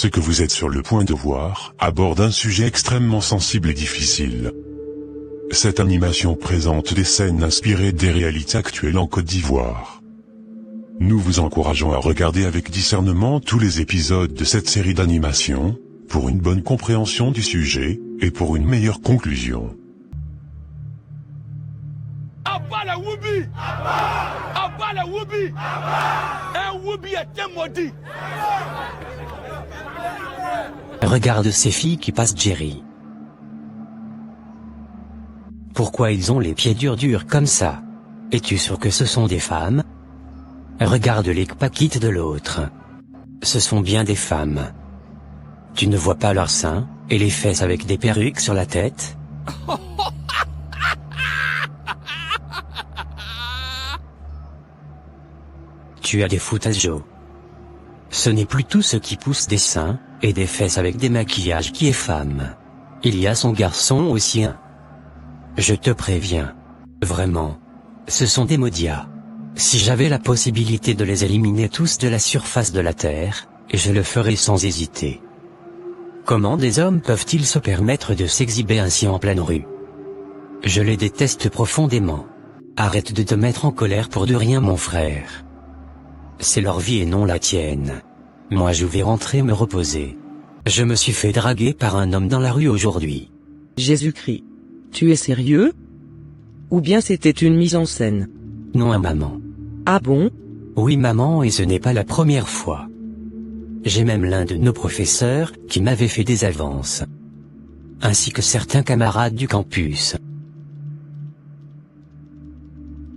Ce que vous êtes sur le point de voir aborde un sujet extrêmement sensible et difficile. Cette animation présente des scènes inspirées des réalités actuelles en Côte d'Ivoire. Nous vous encourageons à regarder avec discernement tous les épisodes de cette série d'animation, pour une bonne compréhension du sujet, et pour une meilleure conclusion. Abat la Woubi! Abat la Woubi! Un Woubi est maudit! Regarde ces filles qui passent, Jerry. Pourquoi ils ont les pieds durs comme ça? Es-tu sûr que ce sont des femmes? Regarde les kpakites de l'autre. Ce sont bien des femmes. Tu ne vois pas leurs seins, et les fesses avec des perruques sur la tête? Tu as des foutages. Ce n'est plus tout ce qui pousse des seins, et des fesses avec des maquillages qui est femme. Il y a son garçon aussi. Je te préviens. Vraiment. Ce sont des maudias. Si j'avais la possibilité de les éliminer tous de la surface de la Terre, je le ferais sans hésiter. Comment des hommes peuvent-ils se permettre de s'exhiber ainsi en pleine rue? Je les déteste profondément. Arrête de te mettre en colère pour de rien, mon frère. C'est leur vie et non la tienne. Moi je vais rentrer me reposer. Je me suis fait draguer par un homme dans la rue aujourd'hui. Jésus-Christ. Tu es sérieux? Ou bien c'était une mise en scène? Non, maman. Ah bon? Oui maman, et ce n'est pas la première fois. J'ai même l'un de nos professeurs qui m'avait fait des avances. Ainsi que certains camarades du campus.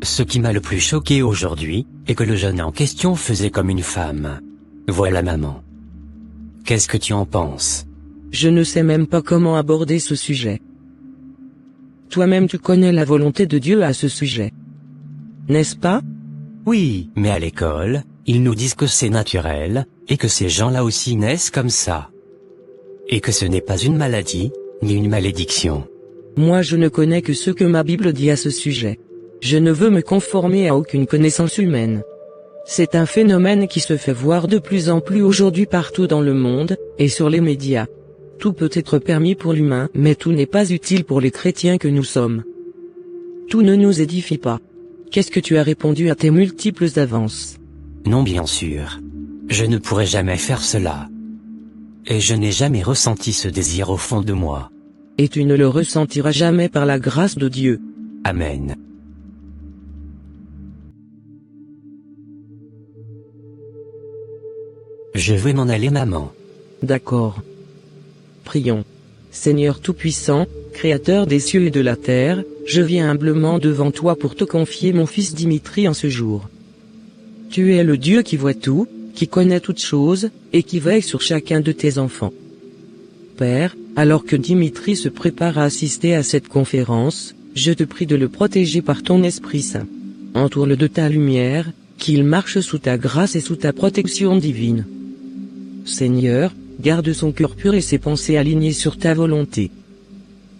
Ce qui m'a le plus choqué aujourd'hui, est que le jeune en question faisait comme une femme. Voilà maman. Qu'est-ce que tu en penses? Je ne sais même pas comment aborder ce sujet. Toi-même tu connais la volonté de Dieu à ce sujet. N'est-ce pas? Oui, mais à l'école, ils nous disent que c'est naturel, et que ces gens-là aussi naissent comme ça. Et que ce n'est pas une maladie, ni une malédiction. Moi je ne connais que ce que ma Bible dit à ce sujet. Je ne veux me conformer à aucune connaissance humaine. C'est un phénomène qui se fait voir de plus en plus aujourd'hui partout dans le monde, et sur les médias. Tout peut être permis pour l'humain, mais tout n'est pas utile pour les chrétiens que nous sommes. Tout ne nous édifie pas. Qu'est-ce que tu as répondu à tes multiples avances? Non, bien sûr. Je ne pourrai jamais faire cela. Et je n'ai jamais ressenti ce désir au fond de moi. Et tu ne le ressentiras jamais par la grâce de Dieu. Amen. Je vais m'en aller, maman. D'accord. Prions. Seigneur Tout-Puissant, Créateur des cieux et de la terre, je viens humblement devant toi pour te confier mon fils Dimitri en ce jour. Tu es le Dieu qui voit tout, qui connaît toutes choses, et qui veille sur chacun de tes enfants. Père, alors que Dimitri se prépare à assister à cette conférence, je te prie de le protéger par ton Esprit Saint. Entoure-le de ta lumière, qu'il marche sous ta grâce et sous ta protection divine. Seigneur, garde son cœur pur et ses pensées alignées sur ta volonté.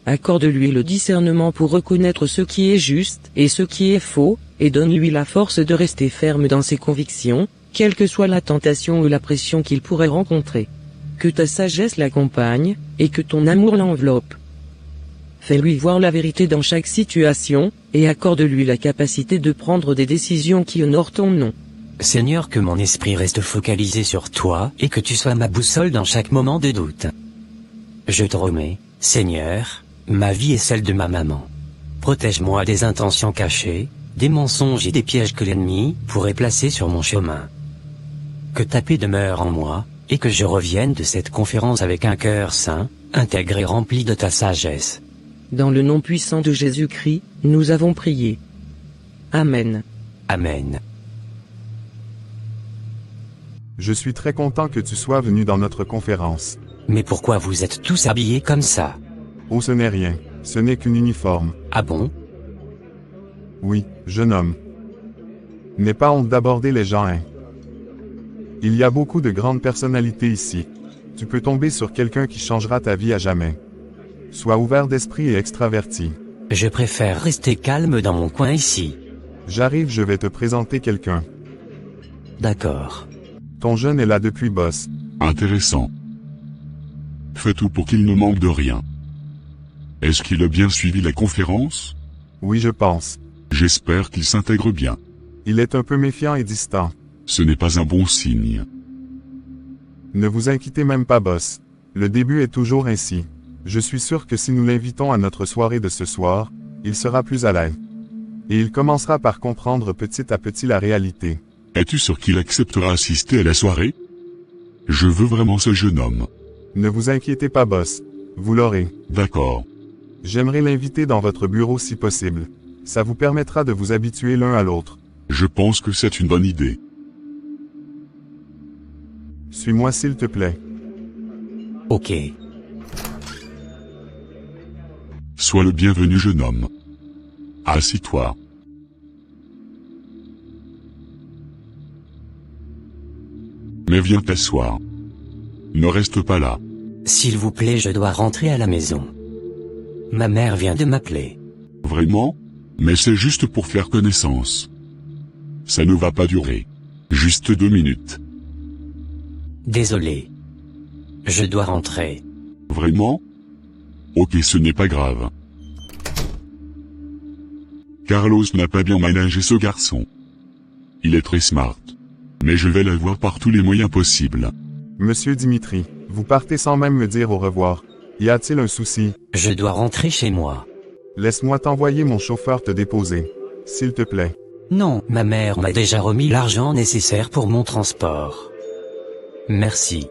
Accorde-lui le discernement pour reconnaître ce qui est juste et ce qui est faux, et donne-lui la force de rester ferme dans ses convictions, quelle que soit la tentation ou la pression qu'il pourrait rencontrer. Que ta sagesse l'accompagne, et que ton amour l'enveloppe. Fais-lui voir la vérité dans chaque situation, et accorde-lui la capacité de prendre des décisions qui honorent ton nom. Seigneur, que mon esprit reste focalisé sur toi, et que tu sois ma boussole dans chaque moment de doute. Je te remets, Seigneur, ma vie et celle de ma maman. Protège-moi des intentions cachées, des mensonges et des pièges que l'ennemi pourrait placer sur mon chemin. Que ta paix demeure en moi, et que je revienne de cette conférence avec un cœur saint, intègre et rempli de ta sagesse. Dans le nom puissant de Jésus-Christ, nous avons prié. Amen. Amen. Je suis très content que tu sois venu dans notre conférence. Mais pourquoi vous êtes tous habillés comme ça? Oh, ce n'est rien. Ce n'est qu'un uniforme. Ah bon? Oui, jeune homme. N'aie pas honte d'aborder les gens, hein. Il y a beaucoup de grandes personnalités ici. Tu peux tomber sur quelqu'un qui changera ta vie à jamais. Sois ouvert d'esprit et extraverti. Je préfère rester calme dans mon coin ici. J'arrive, je vais te présenter quelqu'un. D'accord. Ton jeune est là depuis boss. Intéressant. Fais tout pour qu'il ne manque de rien. Est-ce qu'il a bien suivi la conférence? Oui, je pense. J'espère qu'il s'intègre bien. Il est un peu méfiant et distant. Ce n'est pas un bon signe. Ne vous inquiétez même pas, boss. Le début est toujours ainsi. Je suis sûr que si nous l'invitons à notre soirée de ce soir, il sera plus à l'aise. Et il commencera par comprendre petit à petit la réalité. Es-tu sûr qu'il acceptera assister à la soirée? Je veux vraiment ce jeune homme. Ne vous inquiétez pas, boss. Vous l'aurez. D'accord. J'aimerais l'inviter dans votre bureau si possible. Ça vous permettra de vous habituer l'un à l'autre. Je pense que c'est une bonne idée. Suis-moi s'il te plaît. Ok. Sois le bienvenu jeune homme. Assis-toi. Mais viens t'asseoir. Ne reste pas là. S'il vous plaît, je dois rentrer à la maison. Ma mère vient de m'appeler. Vraiment? Mais c'est juste pour faire connaissance. Ça ne va pas durer. Juste 2 minutes. Désolé. Je dois rentrer. Vraiment? Ok, ce n'est pas grave. Carlos n'a pas bien managé ce garçon. Il est très smart. Mais je vais l'avoir par tous les moyens possibles. Monsieur Dimitri, vous partez sans même me dire au revoir. Y a-t-il un souci? Je dois rentrer chez moi. Laisse-moi t'envoyer mon chauffeur te déposer. S'il te plaît. Non, ma mère m'a déjà remis l'argent nécessaire pour mon transport. Merci.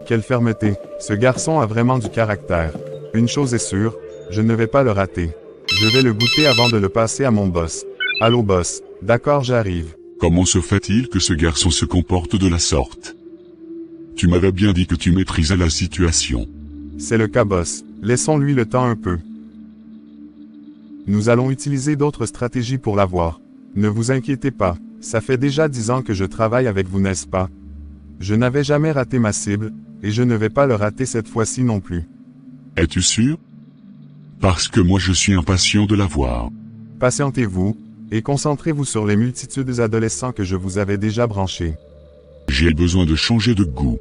Quelle fermeté. Ce garçon a vraiment du caractère. Une chose est sûre, je ne vais pas le rater. Je vais le goûter avant de le passer à mon boss. Allô boss, d'accord j'arrive. Comment se fait-il que ce garçon se comporte de la sorte? Tu m'avais bien dit que tu maîtrisais la situation. C'est le cas boss, laissons-lui le temps un peu. Nous allons utiliser d'autres stratégies pour l'avoir. Ne vous inquiétez pas, ça fait déjà 10 ans que je travaille avec vous, n'est-ce pas? Je n'avais jamais raté ma cible, et je ne vais pas le rater cette fois-ci non plus. Es-tu sûr? Parce que moi je suis impatient de la voir. Patientez-vous, et concentrez-vous sur les multitudes d'adolescents que je vous avais déjà branchés. J'ai besoin de changer de goût.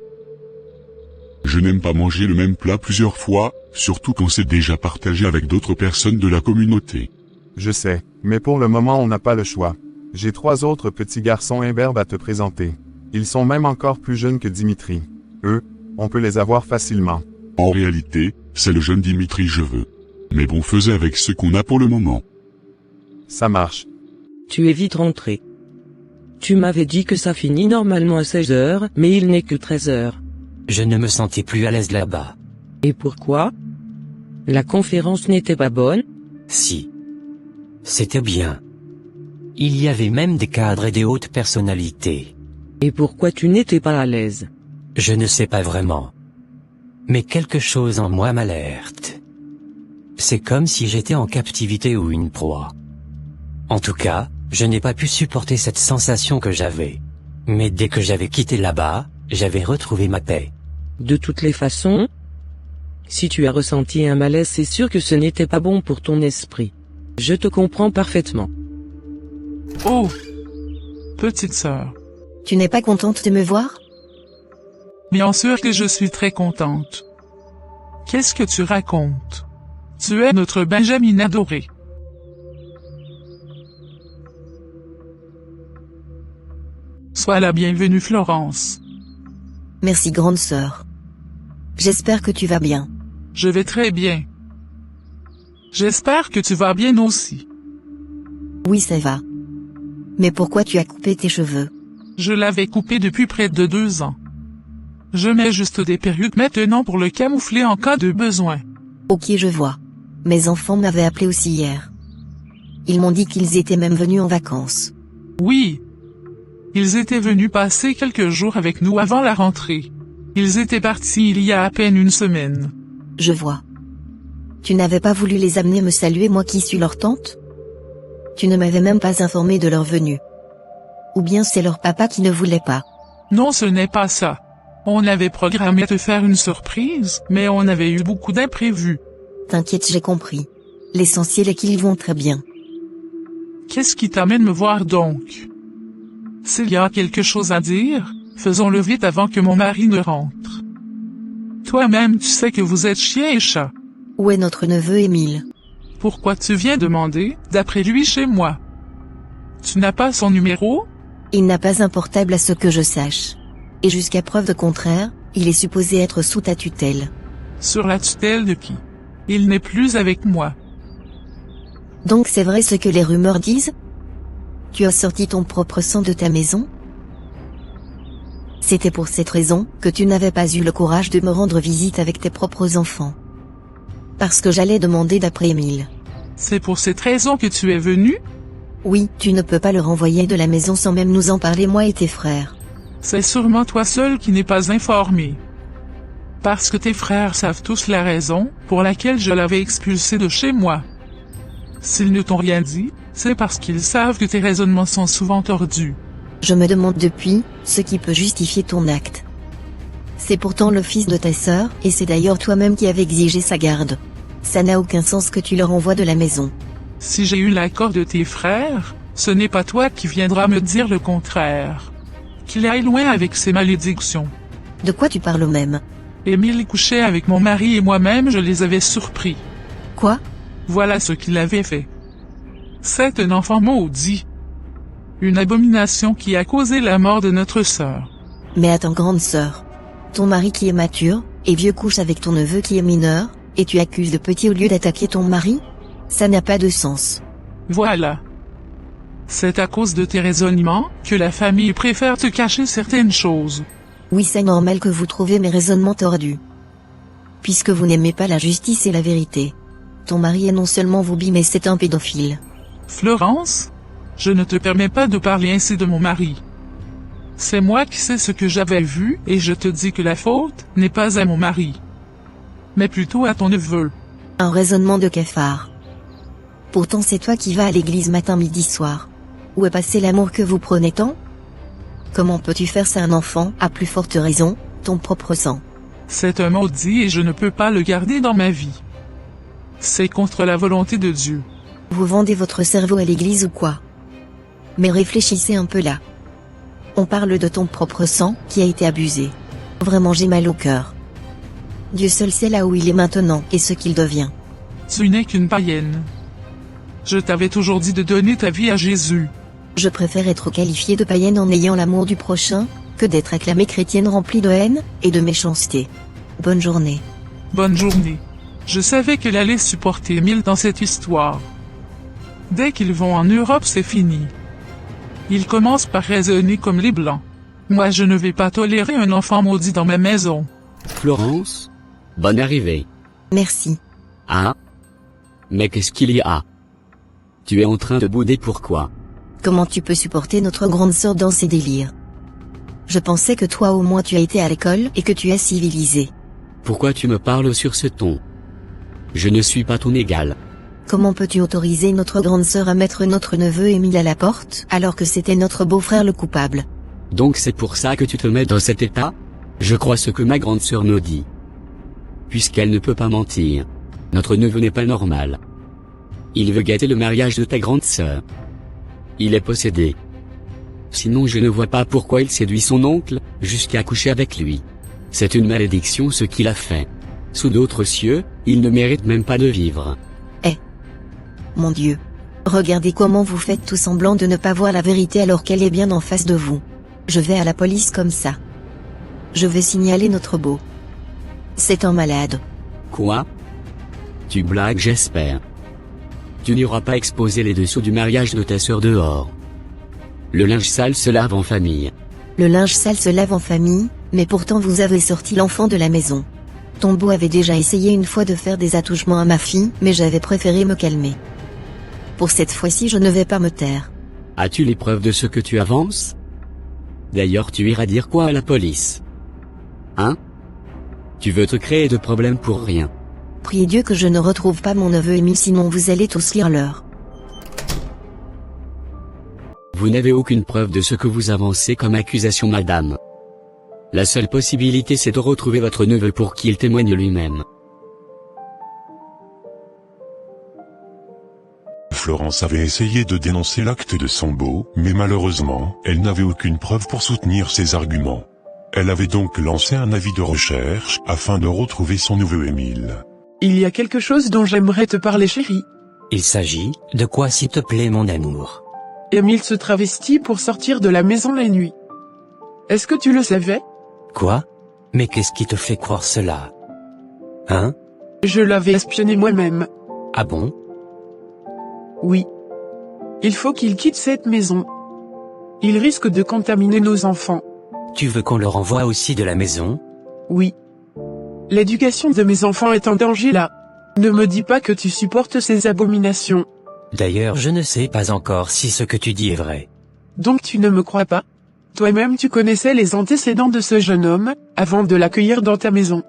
Je n'aime pas manger le même plat plusieurs fois, surtout quand c'est déjà partagé avec d'autres personnes de la communauté. Je sais, mais pour le moment on n'a pas le choix. J'ai 3 autres petits garçons imberbes à te présenter. Ils sont même encore plus jeunes que Dimitri. Eux, on peut les avoir facilement. En réalité, c'est le jeune Dimitri je veux. Mais bon, faisais avec ce qu'on a pour le moment. Ça marche. Tu es vite rentré. Tu m'avais dit que ça finit normalement à 16 heures, mais il n'est que 13 heures. Je ne me sentais plus à l'aise là-bas. Et pourquoi? La conférence n'était pas bonne? Si. C'était bien. Il y avait même des cadres et des hautes personnalités. Et pourquoi tu n'étais pas à l'aise? Je ne sais pas vraiment. Mais quelque chose en moi m'alerte. C'est comme si j'étais en captivité ou une proie. En tout cas, je n'ai pas pu supporter cette sensation que j'avais. Mais dès que j'avais quitté là-bas, j'avais retrouvé ma paix. De toutes les façons, si tu as ressenti un malaise, c'est sûr que ce n'était pas bon pour ton esprit. Je te comprends parfaitement. Oh! Petite sœur. Tu n'es pas contente de me voir? Bien sûr que je suis très contente. Qu'est-ce que tu racontes? Tu es notre Benjamin adoré. Sois la bienvenue, Florence. Merci grande sœur. J'espère que tu vas bien. Je vais très bien. J'espère que tu vas bien aussi. Oui, ça va. Mais pourquoi tu as coupé tes cheveux? Je l'avais coupé depuis près de 2 ans. Je mets juste des perruques maintenant pour le camoufler en cas de besoin. Ok, je vois. Mes enfants m'avaient appelé aussi hier. Ils m'ont dit qu'ils étaient même venus en vacances. Oui. Ils étaient venus passer quelques jours avec nous avant la rentrée. Ils étaient partis il y a à peine 1 semaine. Je vois. Tu n'avais pas voulu les amener me saluer, moi qui suis leur tante? Tu ne m'avais même pas informé de leur venue. Ou bien c'est leur papa qui ne voulait pas? Non, ce n'est pas ça. On avait programmé de faire une surprise, mais on avait eu beaucoup d'imprévus. T'inquiète, j'ai compris. L'essentiel est qu'ils vont très bien. Qu'est-ce qui t'amène me voir donc? S'il y a quelque chose à dire, faisons-le vite avant que mon mari ne rentre. Toi-même tu sais que vous êtes chien et chat. Où est notre neveu Émile? Pourquoi tu viens demander, d'après lui chez moi? Tu n'as pas son numéro? Il n'a pas un portable à ce que je sache. Et jusqu'à preuve de contraire, il est supposé être sous ta tutelle. Sur la tutelle de qui? Il n'est plus avec moi. Donc c'est vrai ce que les rumeurs disent? Tu as sorti ton propre sang de ta maison? C'était pour cette raison que tu n'avais pas eu le courage de me rendre visite avec tes propres enfants. Parce que j'allais demander d'après Émile. C'est pour cette raison que tu es venu? Oui, tu ne peux pas le renvoyer de la maison sans même nous en parler moi et tes frères. C'est sûrement toi seul qui n'es pas informé. Parce que tes frères savent tous la raison pour laquelle je l'avais expulsé de chez moi. S'ils ne t'ont rien dit, c'est parce qu'ils savent que tes raisonnements sont souvent tordus. Je me demande depuis, ce qui peut justifier ton acte. C'est pourtant le fils de ta sœur, et c'est d'ailleurs toi-même qui avais exigé sa garde. Ça n'a aucun sens que tu le renvoies de la maison. Si j'ai eu l'accord de tes frères, ce n'est pas toi qui viendras me dire le contraire. Qu'il aille loin avec ses malédictions. De quoi tu parles même? Émile couchait avec mon mari et moi-même je les avais surpris. Quoi? Voilà ce qu'il avait fait. C'est un enfant maudit. Une abomination qui a causé la mort de notre sœur. Mais attends, grande sœur. Ton mari qui est mature, et vieux couche avec ton neveu qui est mineur, et tu accuses le petit au lieu d'attaquer ton mari? Ça n'a pas de sens. Voilà. C'est à cause de tes raisonnements que la famille préfère te cacher certaines choses. Oui, c'est normal que vous trouviez mes raisonnements tordus. Puisque vous n'aimez pas la justice et la vérité. Ton mari est non seulement Whoopi mais c'est un pédophile. Florence, je ne te permets pas de parler ainsi de mon mari. C'est moi qui sais ce que j'avais vu et je te dis que la faute n'est pas à mon mari. Mais plutôt à ton neveu. Un raisonnement de cafard. Pourtant c'est toi qui vas à l'église matin midi soir. Où est passé l'amour que vous prenez tant? Comment peux-tu faire ça à un enfant, à plus forte raison, ton propre sang? C'est un maudit et je ne peux pas le garder dans ma vie. C'est contre la volonté de Dieu. Vous vendez votre cerveau à l'église ou quoi? Mais réfléchissez un peu là. On parle de ton propre sang, qui a été abusé. Vraiment j'ai mal au cœur. Dieu seul sait là où il est maintenant, et ce qu'il devient. Tu n'es qu'une païenne. Je t'avais toujours dit de donner ta vie à Jésus. Je préfère être qualifiée de païenne en ayant l'amour du prochain, que d'être acclamée chrétienne remplie de haine, et de méchanceté. Bonne journée. Bonne journée. Je savais qu'elle allait supporter Émile dans cette histoire. Dès qu'ils vont en Europe c'est fini. Ils commencent par raisonner comme les Blancs. Moi je ne vais pas tolérer un enfant maudit dans ma maison. Florence? Bonne arrivée. Merci. Ah? Mais qu'est-ce qu'il y a? Tu es en train de bouder pourquoi? Comment tu peux supporter notre grande sœur dans ses délires? Je pensais que toi au moins tu as été à l'école et que tu es civilisé. Pourquoi tu me parles sur ce ton? Je ne suis pas ton égal. Comment peux-tu autoriser notre grande sœur à mettre notre neveu Émile à la porte, alors que c'était notre beau-frère le coupable? Donc c'est pour ça que tu te mets dans cet état? Je crois ce que ma grande sœur nous dit. Puisqu'elle ne peut pas mentir. Notre neveu n'est pas normal. Il veut gâter le mariage de ta grande sœur. Il est possédé. Sinon je ne vois pas pourquoi il séduit son oncle, jusqu'à coucher avec lui. C'est une malédiction ce qu'il a fait. Sous d'autres cieux, il ne mérite même pas de vivre. Mon Dieu. Regardez comment vous faites tout semblant de ne pas voir la vérité alors qu'elle est bien en face de vous. Je vais à la police comme ça. Je vais signaler notre beau. C'est un malade. Quoi? Tu blagues j'espère. Tu n'iras pas exposer les dessous du mariage de ta sœur dehors. Le linge sale se lave en famille. Le linge sale se lave en famille, mais pourtant vous avez sorti l'enfant de la maison. Ton beau avait déjà essayé une fois de faire des attouchements à ma fille, mais j'avais préféré me calmer. Pour cette fois-ci je ne vais pas me taire. As-tu les preuves de ce que tu avances? D'ailleurs tu iras dire quoi à la police? Hein? Tu veux te créer de problèmes pour rien. Priez Dieu que je ne retrouve pas mon neveu Émile sinon vous allez tous lire l'heure. Vous n'avez aucune preuve de ce que vous avancez comme accusation madame. La seule possibilité c'est de retrouver votre neveu pour qu'il témoigne lui-même. Florence avait essayé de dénoncer l'acte de son beau, mais malheureusement, elle n'avait aucune preuve pour soutenir ses arguments. Elle avait donc lancé un avis de recherche afin de retrouver son neveu Émile. Il y a quelque chose dont j'aimerais te parler, chérie. Il s'agit, de quoi s'il te plaît mon amour? Émile se travestit pour sortir de la maison la nuit. Est-ce que tu le savais? Quoi? Mais qu'est-ce qui te fait croire cela? Hein? Je l'avais espionné moi-même. Ah bon? Oui. Il faut qu'il quitte cette maison. Il risque de contaminer nos enfants. Tu veux qu'on le renvoie aussi de la maison? Oui. L'éducation de mes enfants est en danger là. Ne me dis pas que tu supportes ces abominations. D'ailleurs je ne sais pas encore si ce que tu dis est vrai. Donc tu ne me crois pas? Toi-même tu connaissais les antécédents de ce jeune homme, avant de l'accueillir dans ta maison.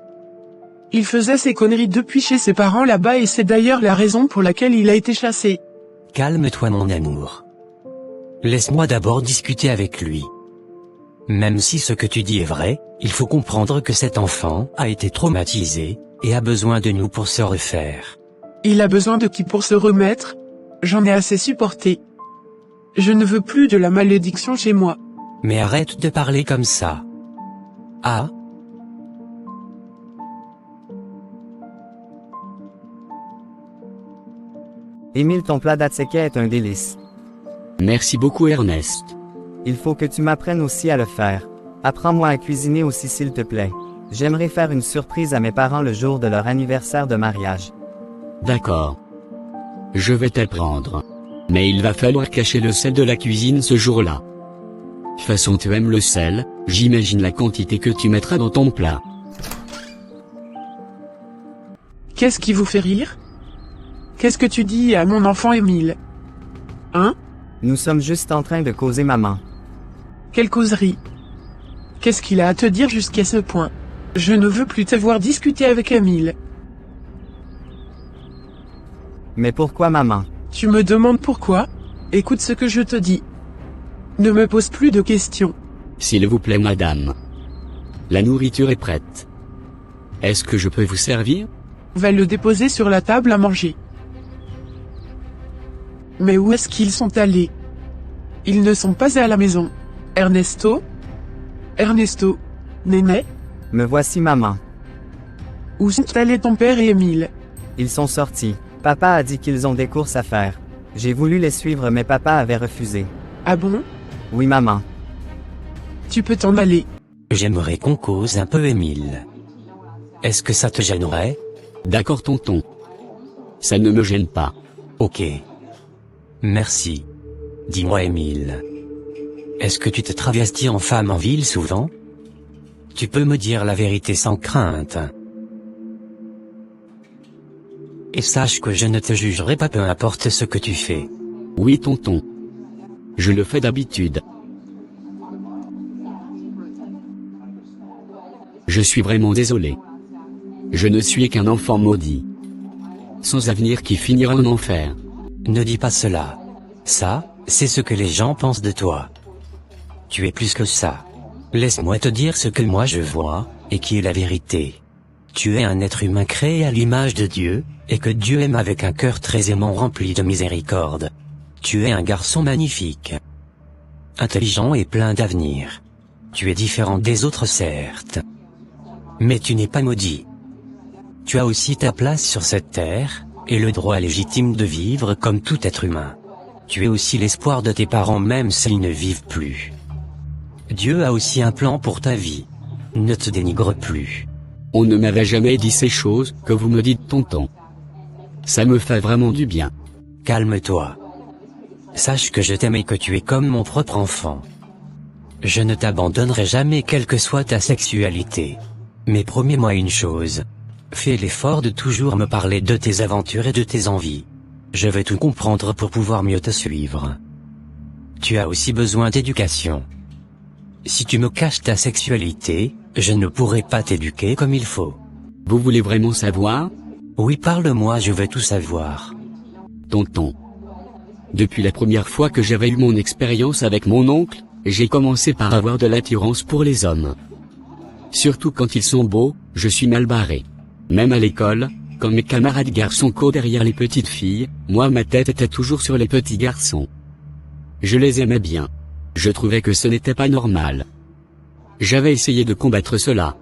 Il faisait ses conneries depuis chez ses parents là-bas et c'est d'ailleurs la raison pour laquelle il a été chassé. Calme-toi mon amour. Laisse-moi d'abord discuter avec lui. Même si ce que tu dis est vrai, il faut comprendre que cet enfant a été traumatisé, et a besoin de nous pour se refaire. Il a besoin de qui pour se remettre? J'en ai assez supporté. Je ne veux plus de la malédiction chez moi. Mais arrête de parler comme ça. Ah? Émile, ton plat d'attiqué est un délice. Merci beaucoup Ernest. Il faut que tu m'apprennes aussi à le faire. Apprends-moi à cuisiner aussi s'il te plaît. J'aimerais faire une surprise à mes parents le jour de leur anniversaire de mariage. D'accord. Je vais t'apprendre. Mais il va falloir cacher le sel de la cuisine ce jour-là. De toute façon tu aimes le sel, j'imagine la quantité que tu mettras dans ton plat. Qu'est-ce qui vous fait rire? Qu'est-ce que tu dis à mon enfant Émile? Hein? Nous sommes juste en train de causer maman. Quelle causerie? Qu'est-ce qu'il a à te dire jusqu'à ce point? Je ne veux plus te voir discuter avec Émile. Mais pourquoi maman? Tu me demandes pourquoi? Écoute ce que je te dis. Ne me pose plus de questions. S'il vous plaît madame. La nourriture est prête. Est-ce que je peux vous servir? Va le déposer sur la table à manger. Mais où est-ce qu'ils sont allés? Ils ne sont pas à la maison. Ernesto? Ernesto? Néné? Me voici maman. Où sont allés ton père et Émile? Ils sont sortis. Papa a dit qu'ils ont des courses à faire. J'ai voulu les suivre mais papa avait refusé. Ah bon? Oui maman. Tu peux t'en aller. J'aimerais qu'on cause un peu Émile. Est-ce que ça te gênerait? D'accord tonton. Ça ne me gêne pas. Ok. Merci. Dis-moi Émile. Est-ce que tu te travestis en femme en ville souvent? Tu peux me dire la vérité sans crainte. Et sache que je ne te jugerai pas peu importe ce que tu fais. Oui tonton. Je le fais d'habitude. Je suis vraiment désolé. Je ne suis qu'un enfant maudit. Sans avenir qui finira en enfer. Ne dis pas cela. Ça, c'est ce que les gens pensent de toi. Tu es plus que ça. Laisse-moi te dire ce que moi je vois, et qui est la vérité. Tu es un être humain créé à l'image de Dieu, et que Dieu aime avec un cœur très aimant rempli de miséricorde. Tu es un garçon magnifique. Intelligent et plein d'avenir. Tu es différent des autres certes. Mais tu n'es pas maudit. Tu as aussi ta place sur cette terre, et le droit légitime de vivre comme tout être humain. Tu es aussi l'espoir de tes parents même s'ils ne vivent plus. Dieu a aussi un plan pour ta vie. Ne te dénigre plus. On ne m'avait jamais dit ces choses que vous me dites tonton. Ça me fait vraiment du bien. Calme-toi. Sache que je t'aime et que tu es comme mon propre enfant. Je ne t'abandonnerai jamais quelle que soit ta sexualité. Mais promets-moi une chose. Fais l'effort de toujours me parler de tes aventures et de tes envies. Je vais tout comprendre pour pouvoir mieux te suivre. Tu as aussi besoin d'éducation. Si tu me caches ta sexualité, je ne pourrai pas t'éduquer comme il faut. Vous voulez vraiment savoir? Oui, parle-moi, je veux tout savoir. Tonton. Depuis la première fois que j'avais eu mon expérience avec mon oncle, j'ai commencé par avoir de l'attirance pour les hommes. Surtout quand ils sont beaux, je suis mal barré. Même à l'école, quand mes camarades garçons courent derrière les petites filles, moi ma tête était toujours sur les petits garçons. Je les aimais bien. Je trouvais que ce n'était pas normal. J'avais essayé de combattre cela.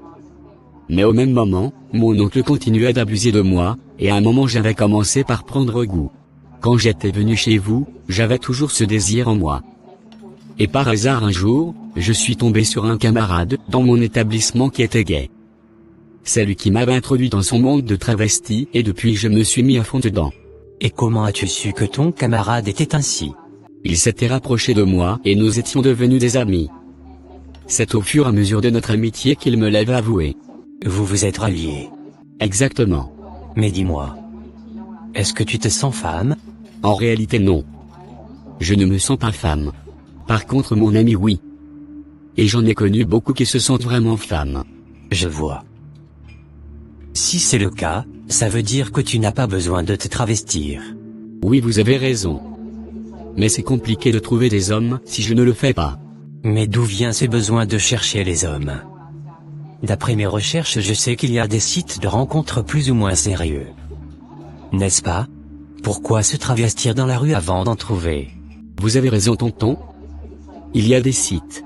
Mais au même moment, mon oncle continuait d'abuser de moi, et à un moment j'avais commencé par prendre goût. Quand j'étais venu chez vous, j'avais toujours ce désir en moi. Et par hasard un jour, je suis tombé sur un camarade dans mon établissement qui était gay. C'est lui qui m'avait introduit dans son monde de travesti et depuis je me suis mis à fond dedans. Et comment as-tu su que ton camarade était ainsi? Il s'était rapproché de moi et nous étions devenus des amis. C'est au fur et à mesure de notre amitié qu'il me l'avait avoué. Vous vous êtes ralliés. Exactement. Mais dis-moi, est-ce que tu te sens femme? En réalité non. Je ne me sens pas femme. Par contre mon ami oui. Et j'en ai connu beaucoup qui se sentent vraiment femmes. Je vois. Si c'est le cas, ça veut dire que tu n'as pas besoin de te travestir. Oui vous avez raison. Mais c'est compliqué de trouver des hommes si je ne le fais pas. Mais d'où vient ce besoin de chercher les hommes? D'après mes recherches, je sais qu'il y a des sites de rencontres plus ou moins sérieux. N'est-ce pas? Pourquoi se travestir dans la rue avant d'en trouver? Vous avez raison tonton. Il y a des sites.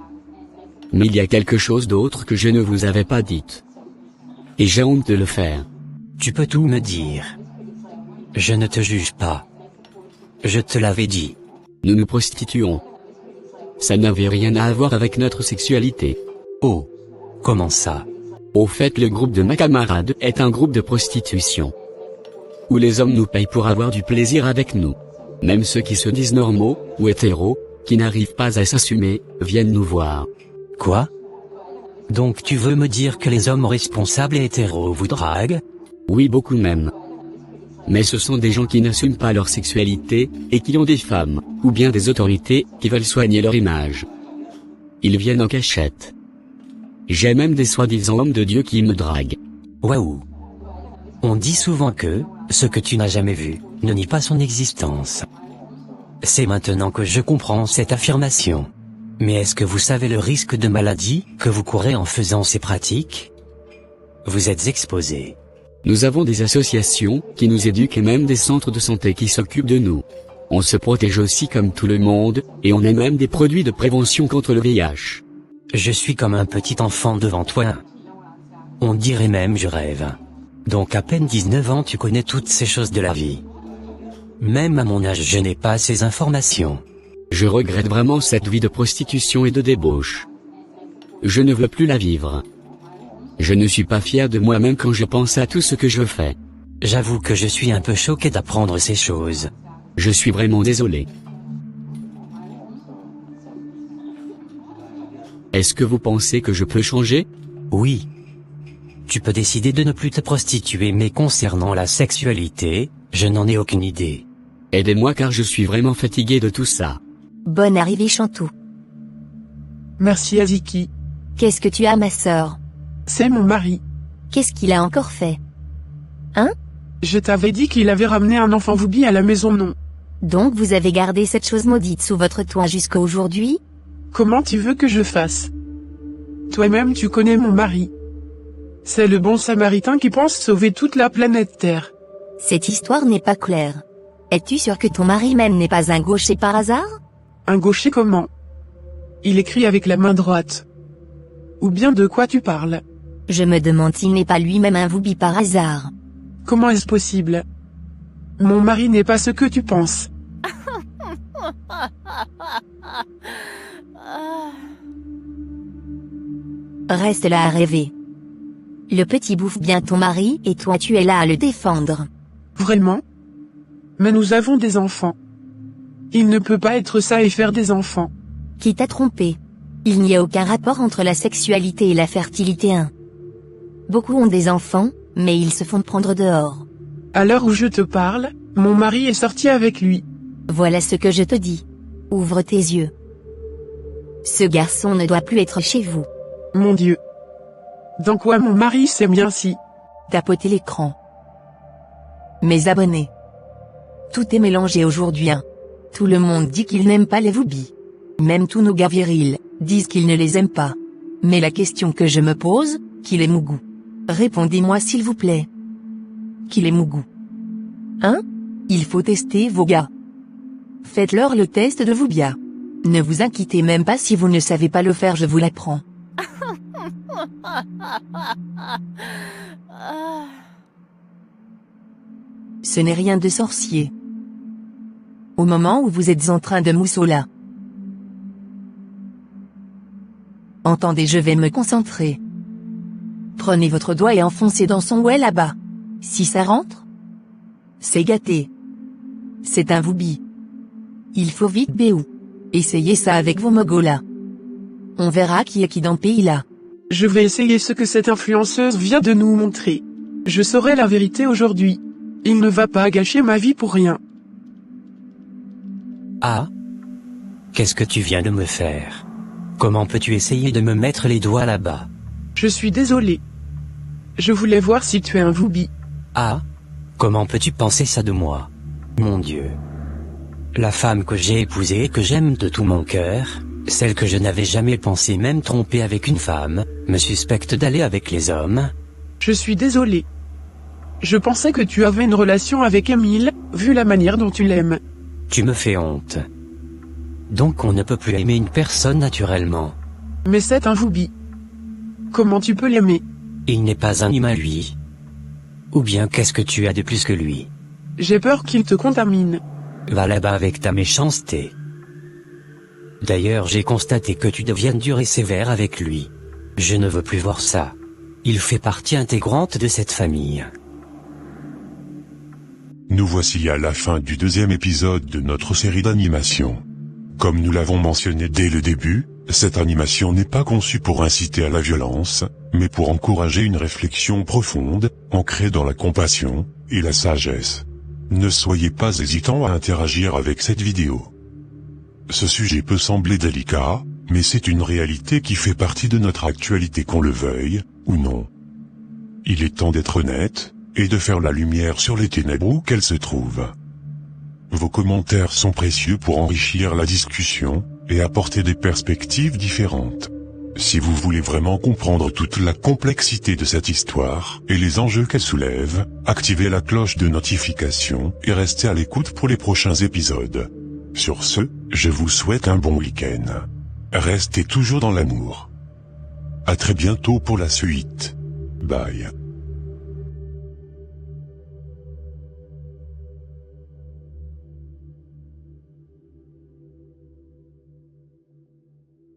Mais il y a quelque chose d'autre que je ne vous avais pas dit. Et j'ai honte de le faire. Tu peux tout me dire. Je ne te juge pas. Je te l'avais dit. Nous nous prostituons. Ça n'avait rien à voir avec notre sexualité. Oh. Comment ça? Au fait le groupe de ma camarade est un groupe de prostitution. Où les hommes nous payent pour avoir du plaisir avec nous. Même ceux qui se disent normaux, ou hétéros, qui n'arrivent pas à s'assumer, viennent nous voir. Quoi? Donc tu veux me dire que les hommes responsables et hétéros vous draguent? Oui beaucoup même. Mais ce sont des gens qui n'assument pas leur sexualité, et qui ont des femmes, ou bien des autorités, qui veulent soigner leur image. Ils viennent en cachette. J'ai même des soi-disant hommes de Dieu qui me draguent. Waouh! On dit souvent que, ce que tu n'as jamais vu, ne nie pas son existence. C'est maintenant que je comprends cette affirmation. Mais est-ce que vous savez le risque de maladie que vous courez en faisant ces pratiques? Vous êtes exposé. Nous avons des associations qui nous éduquent et même des centres de santé qui s'occupent de nous. On se protège aussi comme tout le monde, et on a même des produits de prévention contre le VIH. Je suis comme un petit enfant devant toi. On dirait même je rêve. Donc à peine 19 ans tu connais toutes ces choses de la vie. Même à mon âge je n'ai pas ces informations. Je regrette vraiment cette vie de prostitution et de débauche. Je ne veux plus la vivre. Je ne suis pas fier de moi-même quand je pense à tout ce que je fais. J'avoue que je suis un peu choqué d'apprendre ces choses. Je suis vraiment désolé. Est-ce que vous pensez que je peux changer? Oui. Tu peux décider de ne plus te prostituer mais concernant la sexualité, je n'en ai aucune idée. Aidez-moi car je suis vraiment fatigué de tout ça. Bonne arrivée Chantou. Merci Aziki. Qu'est-ce que tu as ma sœur? C'est mon mari. Qu'est-ce qu'il a encore fait? Hein? Je t'avais dit qu'il avait ramené un enfant Whoopi à la maison non? Donc vous avez gardé cette chose maudite sous votre toit jusqu'à aujourd'hui? Comment tu veux que je fasse? Toi-même tu connais mon mari. C'est le bon samaritain qui pense sauver toute la planète Terre. Cette histoire n'est pas claire. Es-tu sûr que ton mari même n'est pas un gaucher par hasard? Un gaucher comment? Il écrit avec la main droite. Ou bien de quoi tu parles? Je me demande s'il n'est pas lui-même un Whoopi par hasard. Comment est-ce possible? Mon mari n'est pas ce que tu penses. Reste là à rêver. Le petit bouffe bien ton mari et toi tu es là à le défendre. Vraiment? Mais nous avons des enfants. Il ne peut pas être ça et faire des enfants. Qui t'a trompé? Il n'y a aucun rapport entre la sexualité et la fertilité. Beaucoup ont des enfants, mais ils se font prendre dehors. À l'heure où je te parle, mon mari est sorti avec lui. Voilà ce que je te dis. Ouvre tes yeux. Ce garçon ne doit plus être chez vous. Mon Dieu. Dans quoi mon mari sait bien si? Tapotez l'écran. Mes abonnés. Tout est mélangé aujourd'hui. Tout le monde dit qu'il n'aime pas les Whoopi. Même tous nos gars virils disent qu'ils ne les aiment pas. Mais la question que je me pose, qu'il est Mougou? Répondez-moi s'il vous plaît. Qu'il est Mougou? Hein? Il faut tester vos gars. Faites-leur le test de Woobia. Ne vous inquiétez même pas si vous ne savez pas le faire, je vous l'apprends. Ce n'est rien de sorcier. Au moment où vous êtes en train de moussola. Entendez, je vais me concentrer. Prenez votre doigt et enfoncez dans son ouet là-bas. Si ça rentre, c'est gâté. C'est un woubi. Il faut vite béou. Essayez ça avec vos mogolas. On verra qui est qui dans le pays là. Je vais essayer ce que cette influenceuse vient de nous montrer. Je saurai la vérité aujourd'hui. Il ne va pas gâcher ma vie pour rien. Ah? Qu'est-ce que tu viens de me faire? Comment peux-tu essayer de me mettre les doigts là-bas? Je suis désolé. Je voulais voir si tu es un woubi. Ah? Comment peux-tu penser ça de moi? Mon Dieu. La femme que j'ai épousée et que j'aime de tout mon cœur, celle que je n'avais jamais pensé même tromper avec une femme, me suspecte d'aller avec les hommes. Je suis désolé. Je pensais que tu avais une relation avec Émile, vu la manière dont tu l'aimes. Tu me fais honte. Donc on ne peut plus aimer une personne naturellement. Mais c'est un woubi. Comment tu peux l'aimer? Il n'est pas un humain lui. Ou bien qu'est-ce que tu as de plus que lui? J'ai peur qu'il te contamine. Va là-bas avec ta méchanceté. D'ailleurs j'ai constaté que tu deviens dur et sévère avec lui. Je ne veux plus voir ça. Il fait partie intégrante de cette famille. Nous voici à la fin du deuxième épisode de notre série d'animation. Comme nous l'avons mentionné dès le début, cette animation n'est pas conçue pour inciter à la violence, mais pour encourager une réflexion profonde, ancrée dans la compassion et la sagesse. Ne soyez pas hésitants à interagir avec cette vidéo. Ce sujet peut sembler délicat, mais c'est une réalité qui fait partie de notre actualité qu'on le veuille, ou non. Il est temps d'être honnête, et de faire la lumière sur les ténèbres où qu'elles se trouvent. Vos commentaires sont précieux pour enrichir la discussion, et apporter des perspectives différentes. Si vous voulez vraiment comprendre toute la complexité de cette histoire, et les enjeux qu'elle soulève, activez la cloche de notification, et restez à l'écoute pour les prochains épisodes. Sur ce, je vous souhaite un bon week-end. Restez toujours dans l'amour. À très bientôt pour la suite. Bye.